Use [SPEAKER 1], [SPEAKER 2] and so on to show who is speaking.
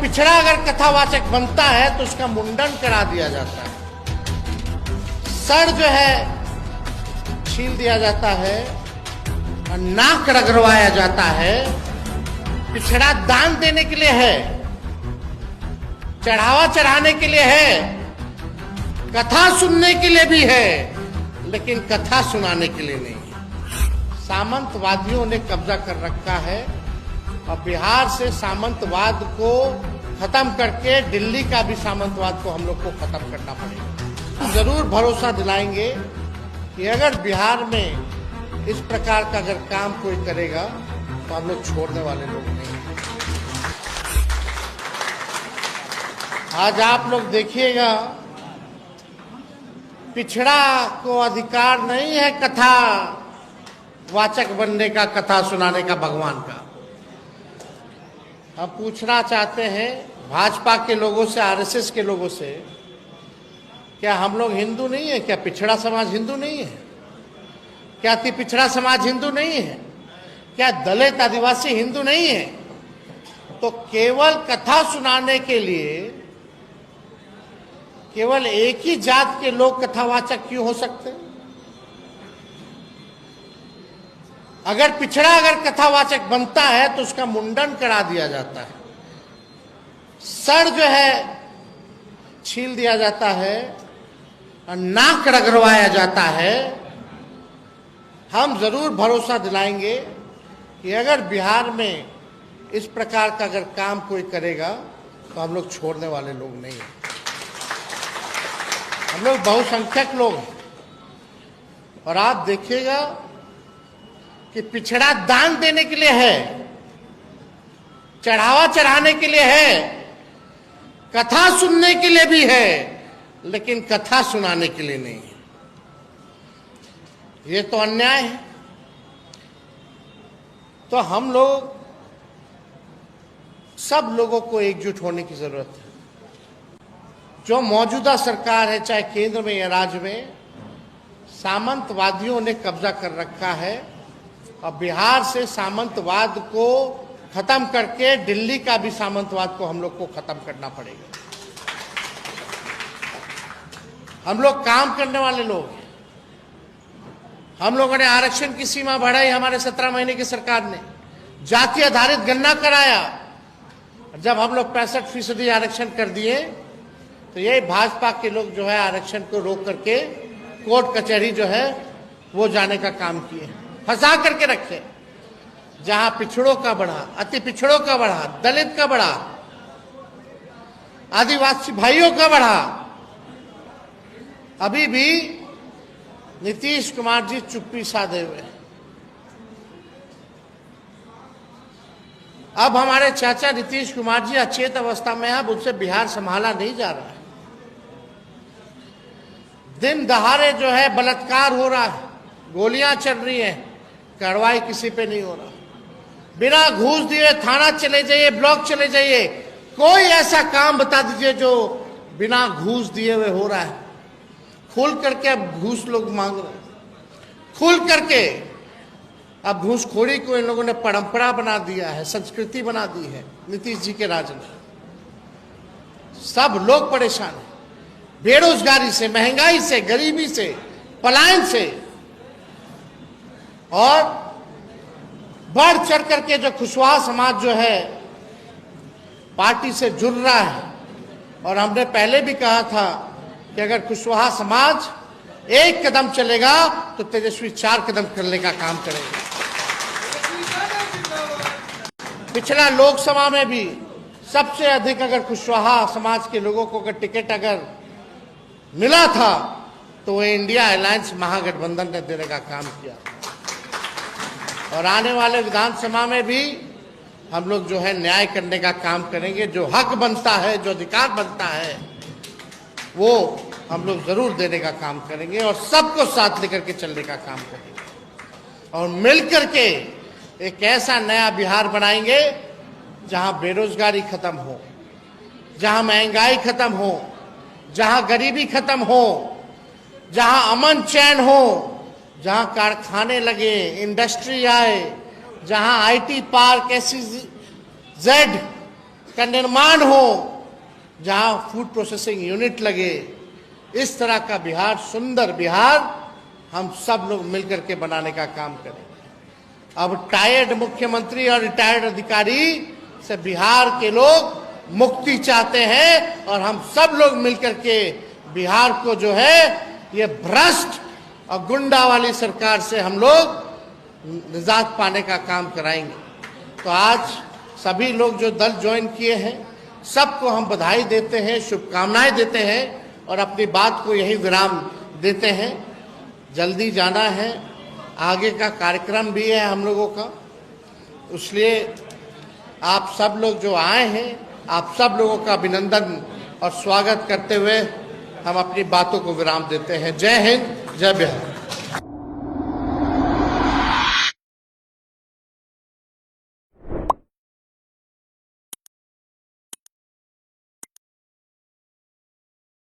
[SPEAKER 1] पिछड़ा अगर कथावाचक बनता है तो उसका मुंडन करा दिया जाता है, सर जो है छील दिया जाता है और नाक रगड़वाया जाता है। पिछड़ा दान देने के लिए है, चढ़ावा चढ़ाने के लिए है, कथा सुनने के लिए भी है, लेकिन कथा सुनाने के लिए नहीं है। सामंतवादियों ने कब्जा कर रखा है और बिहार से सामंतवाद को खत्म करके दिल्ली का भी सामंतवाद को हम लोग को खत्म करना पड़ेगा। जरूर भरोसा दिलाएंगे कि अगर बिहार में इस प्रकार का अगर काम कोई करेगा तो हम लोग छोड़ने वाले लोग नहीं हैं। आज आप लोग देखिएगा, पिछड़ा को अधिकार नहीं है कथा वाचक बनने का, कथा सुनाने का भगवान का। हम पूछना चाहते हैं भाजपा के लोगों से, आरएसएस के लोगों से, क्या हम लोग हिंदू नहीं है? क्या पिछड़ा समाज हिंदू नहीं है? क्या अति पिछड़ा समाज हिंदू नहीं है? क्या दलित आदिवासी हिंदू नहीं है? तो केवल कथा सुनाने के लिए केवल एक ही जात के लोग कथावाचक क्यों हो सकते? अगर पिछड़ा अगर कथावाचक बनता है तो उसका मुंडन करा दिया जाता है, सर जो है छील दिया जाता है और नाक रगड़वाया जाता है। हम जरूर भरोसा दिलाएंगे कि अगर बिहार में इस प्रकार का अगर काम कोई करेगा तो हम लोग छोड़ने वाले लोग नहीं हैं। हम लोग बहुसंख्यक लोग हैं और आप देखिएगा कि पिछड़ा दान देने के लिए है, चढ़ावा चढ़ाने के लिए है, कथा सुनने के लिए भी है, लेकिन कथा सुनाने के लिए नहीं है। ये तो अन्याय है। तो हम लोग सब लोगों को एकजुट होने की जरूरत है। जो मौजूदा सरकार है, चाहे केंद्र में या राज्य में, सामंतवादियों ने कब्जा कर रखा है और बिहार से सामंतवाद को खत्म करके दिल्ली का भी सामंतवाद को हम लोग को खत्म करना पड़ेगा। हम लोग काम करने वाले लोग हैं। हम लोगों ने आरक्षण की सीमा बढ़ाई, हमारे 17 महीने की सरकार ने जाति आधारित गणना कराया। जब हम लोग 65% आरक्षण कर दिए तो यही भाजपा के लोग जो है आरक्षण को रोक करके कोर्ट कचहरी जो है वो जाने का काम किए, फंसा करके रखे। जहां पिछड़ों का बढ़ा, अति पिछड़ों का बढ़ा, दलित का बढ़ा, आदिवासी भाइयों का बढ़ा, अभी भी नीतीश कुमार जी चुप्पी साधे हुए। अब हमारे चाचा नीतीश कुमार जी अचेत अवस्था में है, अब उनसे बिहार संभाला नहीं जा रहा है। दिन दहाड़े जो है बलात्कार हो रहा है, गोलियां चल रही हैं, कार्रवाई किसी पे नहीं हो रहा। बिना घूस दिए थाना चले जाइए, ब्लॉक चले जाइए, कोई ऐसा काम बता दीजिए जो बिना घूस दिए हुए हो रहा है। खुल करके अब घूस लोग मांग रहे हैं, खुल करके अब घूसखोरी को इन लोगों ने परंपरा बना दिया है, संस्कृति बना दी है नीतीश जी के राज में। सब लोग परेशान हैं, बेरोजगारी से, महंगाई से, गरीबी से, पलायन से। और बढ़ चढ़ करके जो कुशवाहा समाज जो है पार्टी से जुड़ रहा है, और हमने पहले भी कहा था कि अगर कुशवाहा समाज एक कदम चलेगा तो तेजस्वी 4 कदम करने का काम करेगा। पिछला लोकसभा में भी सबसे अधिक अगर कुशवाहा समाज के लोगों को अगर टिकट अगर मिला था तो वो इंडिया अलायंस महागठबंधन ने देने का काम किया। और आने वाले विधानसभा में भी हम लोग जो है न्याय करने का काम करेंगे। जो हक बनता है, जो अधिकार बनता है, वो हम लोग जरूर देने का काम करेंगे और सबको साथ लेकर के चलने का काम करेंगे। और मिलकर के एक ऐसा नया बिहार बनाएंगे जहां बेरोजगारी खत्म हो, जहां महंगाई खत्म हो, जहां गरीबी खत्म हो, जहां अमन चैन हो, जहां कारखाने लगे, इंडस्ट्री आए, जहां आईटी पार्क, SEZ का निर्माण हो, जहां फूड प्रोसेसिंग यूनिट लगे। इस तरह का बिहार, सुंदर बिहार हम सब लोग मिलकर के बनाने का काम करें। अब टायर्ड मुख्यमंत्री और रिटायर्ड अधिकारी से बिहार के लोग मुक्ति चाहते हैं और हम सब लोग मिलकर के बिहार को जो है ये भ्रष्ट और गुंडा वाली सरकार से हम लोग निजात पाने का काम कराएंगे। तो आज सभी लोग जो दल ज्वाइन किए हैं सबको हम बधाई देते हैं, शुभकामनाएं देते हैं और अपनी बात को यही विराम देते हैं। जल्दी जाना है, आगे का कार्यक्रम भी है हम लोगों का, इसलिए आप सब लोग जो आए हैं आप सब लोगों का अभिनंदन और स्वागत करते हुए हम अपनी बातों को विराम देते हैं। जय हिंद, जय बिहार।